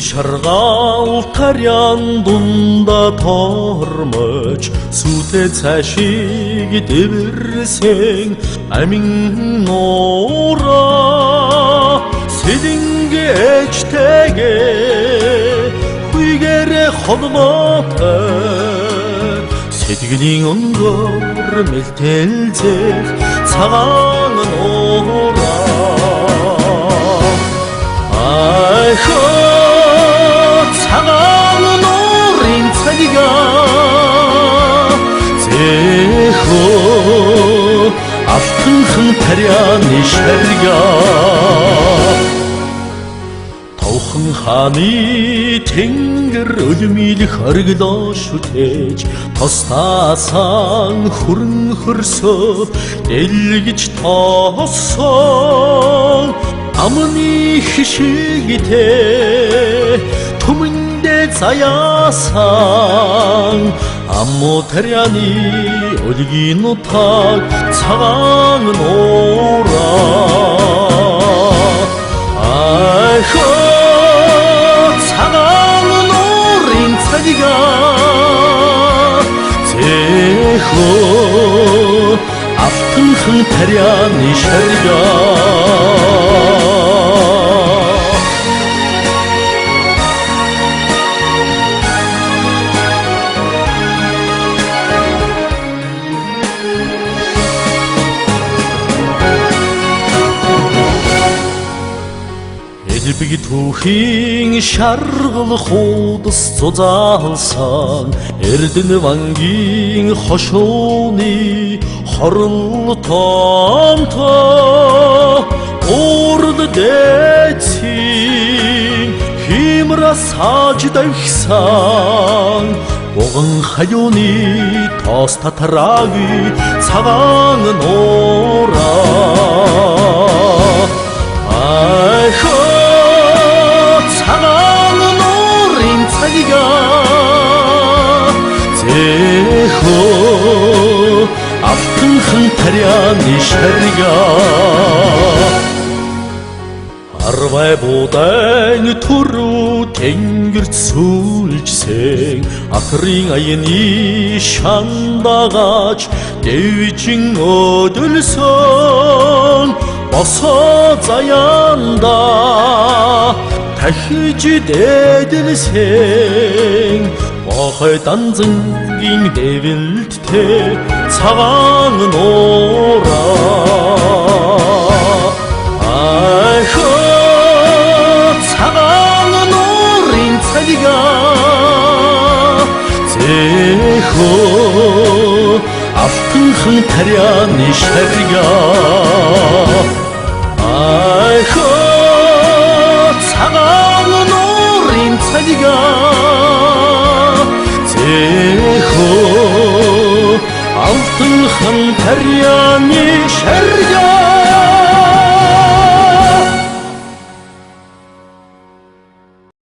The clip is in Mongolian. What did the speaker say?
шаргаал тарян дундаа тормож сүтэ цаашиг дэвэрсэн амин нуураа сэлэнгээжтэйгээ хуйгээрэ холбоотой сэтгэлийн өнгөөр мэлтэлзэх цагаан нуураа цагаан нуурын цагига зэхөө алтанхан таряаны шарга товхон хааны тэнгэр өлмилэх орглоо шүтээж тостаасан хүрэн хөрсөө дэлгэж тоосон амны хишигтэй түмэндэ заяасан аммо таряны өлгийн утаг цагаан нуураа цагаан нуурын цагига зэхөө алтанхан таряаны шарга элбэг түүхийн шаргал хуудас зузаалсан эрдэнэ вангийн хошууны хорол тоомтоо урд дэцийн химра сааж дайхсан богон хаюуны тоос татраги цагаан нуураа цагаан нуурын цагига зэхөө алтанхан таряаны шарга арвай будан түрүү тэнгэрт сүүлжсэн ахрын аяны шандагаач дэвжин өдөлсөн босоо заяанда тахиж дэдэлсэн бохой данзангийн дэвэлттэй цагаан нуураа цагаан нуурын цагига зэхөө алтанхан таряаны шарга цагаан нуурын цагига зэхөө алтанхан таряаны шарга